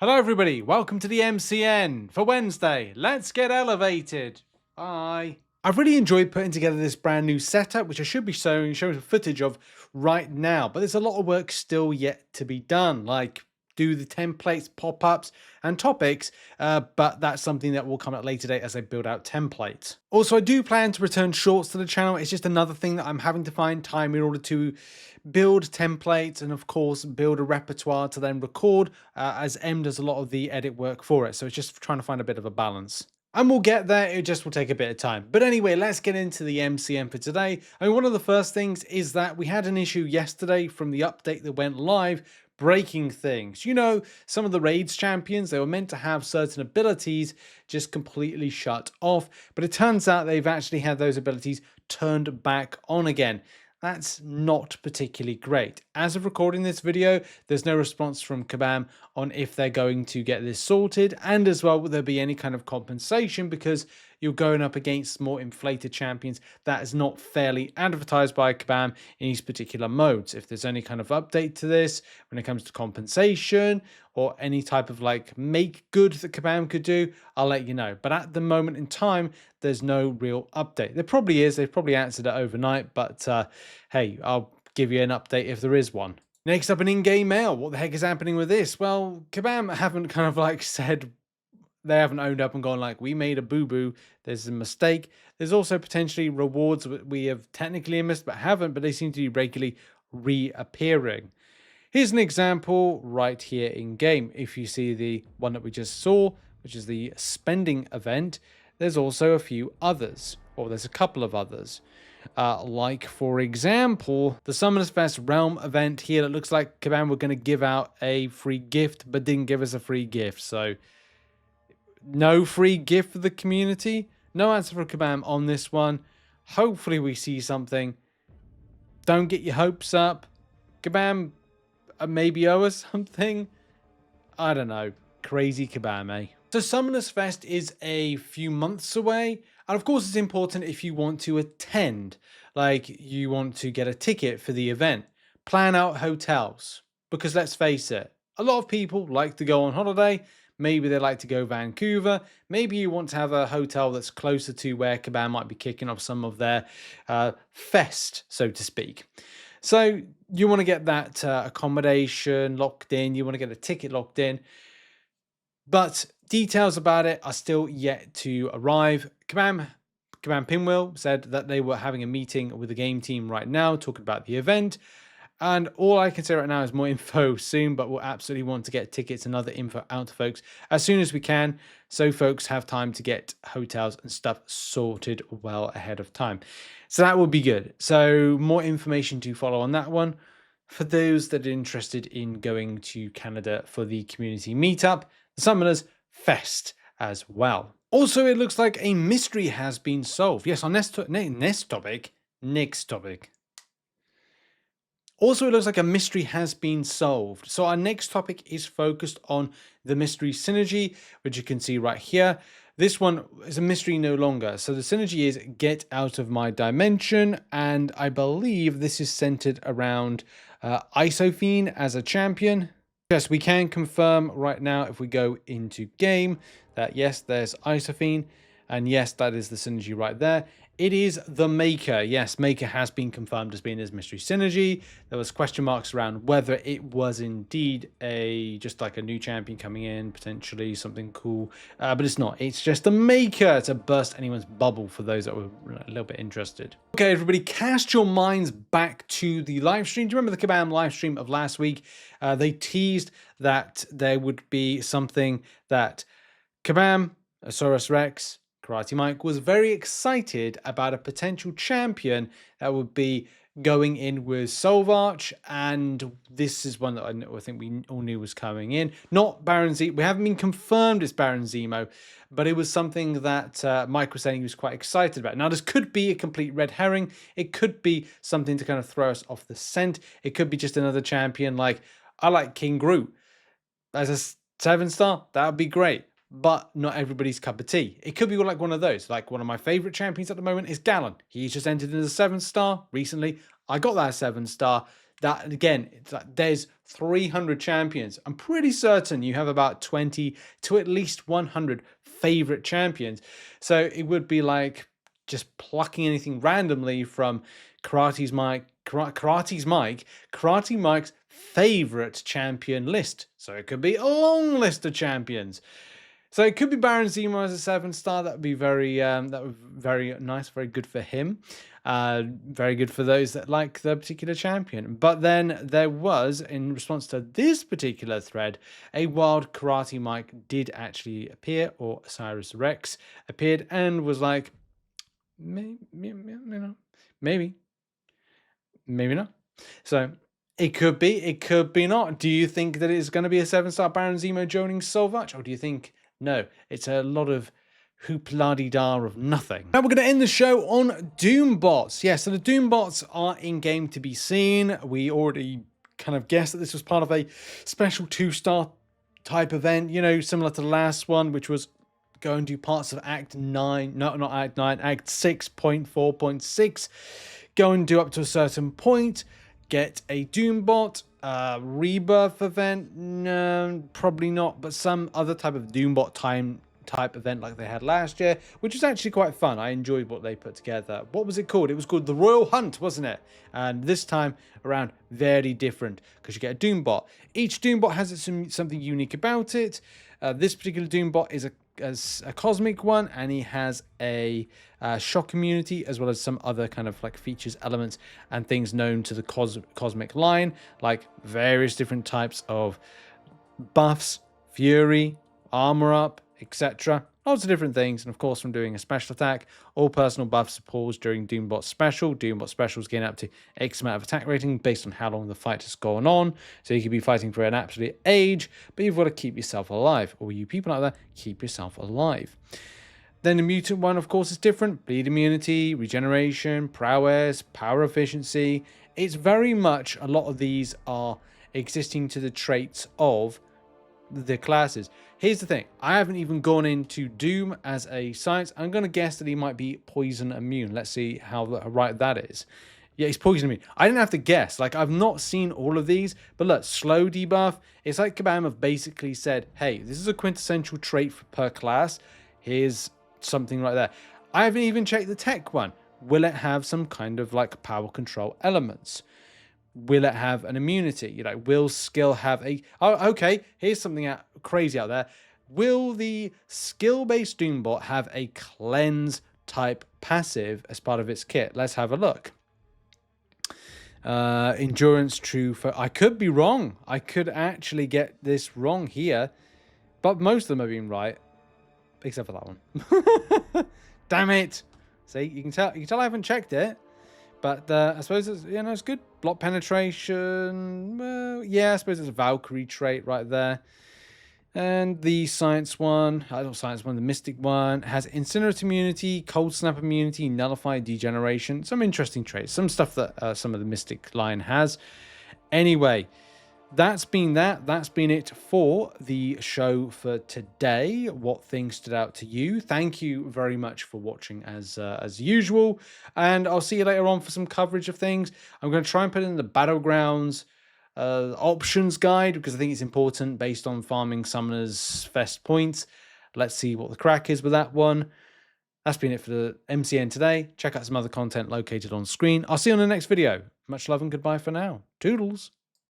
Hello everybody, welcome to the MCN for Wednesday. Let's get elevated. Bye. I've really enjoyed putting together this brand new setup, which I should be showing some footage of right now, but there's a lot of work still yet to be done, like do the templates, pop-ups, and topics, but that's something that will come at a later date as I build out templates. Also, I do plan to return shorts to the channel. It's just another thing that I'm having to find time in order to build templates and, of course, build a repertoire to then record, as M does a lot of the edit work for it. So it's just trying to find a bit of a balance. And we'll get there, it just will take a bit of time. But anyway, let's get into the MCN for today. I mean, one of the first things is that we had an issue yesterday from the update that went live, breaking things. You know, some of the raids champions, they were meant to have certain abilities just completely shut off, but it turns out they've actually had those abilities turned back on again. That's not particularly great. As of recording this video, there's no response from Kabam on if they're going to get this sorted, and as well, will there be any kind of compensation because you're going up against more inflated champions that is not fairly advertised by Kabam in these particular modes. If there's any kind of update to this when it comes to compensation or any type of like make good that Kabam could do, I'll let you know. But at the moment in time, there's no real update. There probably is. They've probably answered it overnight, but hey, I'll give you an update if there is one. Next up, an in-game mail. What the heck is happening with this? Well, Kabam haven't kind of like said, they haven't owned up and gone like, we made a boo-boo, there's a mistake. There's also potentially rewards we have technically missed but haven't, but they seem to be regularly reappearing. Here's an example right here in game. If you see the one that we just saw, which is the spending event, there's also a few others, or there's a couple of others. Like, for example, the Summoners Fest Realm event here. It looks like Kabam were going to give out a free gift, but didn't give us a free gift. So, no free gift for the community. No answer for Kabam on this one. Hopefully we see something. Don't get your hopes up. Kabam maybe owe us something. I don't know. Crazy Kabam, eh? So Summoners Fest is a few months away. And of course it's important if you want to attend. Like you want to get a ticket for the event. Plan out hotels. Because let's face it, a lot of people like to go on holiday. Maybe they like to go Vancouver. Maybe you want to have a hotel that's closer to where Kabam might be kicking off some of their fest, so to speak. So you want to get that accommodation locked in. You want to get a ticket locked in. But details about it are still yet to arrive. Kabam Pinwheel said that they were having a meeting with the game team right now, talking about the event. And all I can say right now is more info soon, but we'll absolutely want to get tickets and other info out to folks as soon as we can, so folks have time to get hotels and stuff sorted well ahead of time. So that would be good. So more information to follow on that one. For those that are interested in going to Canada for the community meetup, the Summoners Fest as well. Also, it looks like a mystery has been solved. Yes, our next topic. Also, it looks like a mystery has been solved. So our next topic is focused on the mystery synergy, which you can see right here. This one is a mystery no longer. So the synergy is get out of my dimension. And I believe this is centered around Isophyne as a champion. Yes, we can confirm right now if we go into game that yes, there's Isophyne. And yes, that is the synergy right there. It is the Maker. Yes, Maker has been confirmed as being his mystery synergy. There was question marks around whether it was indeed just like a new champion coming in, potentially something cool. But it's not. It's just the Maker to burst anyone's bubble for those that were a little bit interested. Okay, everybody, cast your minds back to the live stream. Do you remember the Kabam live stream of last week? They teased that there would be something that Kabam, Asaurus Rex, Karate Mike was very excited about a potential champion that would be going in with Solvarch, and this is one that I think we all knew was coming in. Not Baron Zemo. We haven't been confirmed it's Baron Zemo, but it was something that Mike was saying he was quite excited about. Now, this could be a complete red herring. It could be something to kind of throw us off the scent. It could be just another champion. Like, I like King Groot as a 7-star. That would be great. But not everybody's cup of tea. It could be like one of those. Like one of my favorite champions at the moment is Gallon. He's just entered in as a 7-star recently. I got that 7-star. That again, it's like there's 300 champions. I'm pretty certain you have about 20 to at least 100 favorite champions. So it would be like just plucking anything randomly from Karate Mike's favorite champion list. So it could be a long list of champions. So it could be Baron Zemo as a 7-star. That would be very nice, very good for him. Very good for those that like the particular champion. But then there was, in response to this particular thread, a wild Karate Mike did actually appear, or Osiris Rex appeared and was like, maybe not. So it could be not. Do you think that it's going to be a 7-star Baron Zemo joining Solvarch, or do you think no, it's a lot of hoopla-de-da of nothing? Now we're going to end the show on Doombots. Yeah, so the Doombots are in-game to be seen. We already kind of guessed that this was part of a special 2-star type event, you know, similar to the last one, which was go and do parts of Act 9, no, not Act 9, Act 6.4.6. Go and do up to a certain point, get a Doombot. Rebirth event? No, probably not, but some other type of Doombot type event like they had last year, which was actually quite fun. I enjoyed what they put together. What was it called? It was called the Royal Hunt, wasn't it? And this time around, very different, because you get a Doombot. Each Doombot has something unique about it. This particular Doombot is a cosmic one, and he has a shock immunity, as well as some other kind of like features, elements, and things known to the cosmic line, like various different types of buffs, fury, armor up, etc. Lots of different things, and of course from doing a special attack, all personal buffs are paused during Doombot Special. Doombot Specials gain up to X amount of attack rating based on how long the fight has gone on. So you could be fighting for an absolute age, but you've got to keep yourself alive. Or you people out there, keep yourself alive. Then the mutant one, of course, is different. Bleed immunity, regeneration, prowess, power efficiency. It's very much, a lot of these are existing to the traits of the classes. Here's the thing. I haven't even gone into Doom as a science. I'm going to guess that he might be poison immune. Let's see how right that is. Yeah, he's poison immune. I didn't have to guess. Like, I've not seen all of these. But look, slow debuff. It's like Kabam have basically said, hey, this is a quintessential trait per class. Here's something like that. I haven't even checked the tech one. Will it have some kind of like power control elements? Will it have an immunity? You know, will skill have a... Oh, okay, here's something crazy out there. Will the skill-based Doombot have a cleanse type passive as part of its kit? Let's have a look. Endurance, true. I could be wrong. I could actually get this wrong here, but most of them have been right, except for that one. Damn it! See, you can tell I haven't checked it. But I suppose it's, you know, it's good. Block penetration. Well, yeah, I suppose it's a Valkyrie trait right there. And the science one, not science one, the mystic one has incinerate immunity, cold snap immunity, nullify degeneration. Some interesting traits. Some stuff that some of the mystic line has. Anyway, that's been it for the show for today. What things stood out to you? Thank you very much for watching as usual, and I'll see you later on for some coverage of things. I'm going to try and put in the Battlegrounds options guide, because I think it's important based on farming Summoners Fest points. Let's see what the crack is with that one. That's been it for the MCN today. Check out some other content located on screen. I'll see you on the next video. Much love and goodbye for now. Toodles.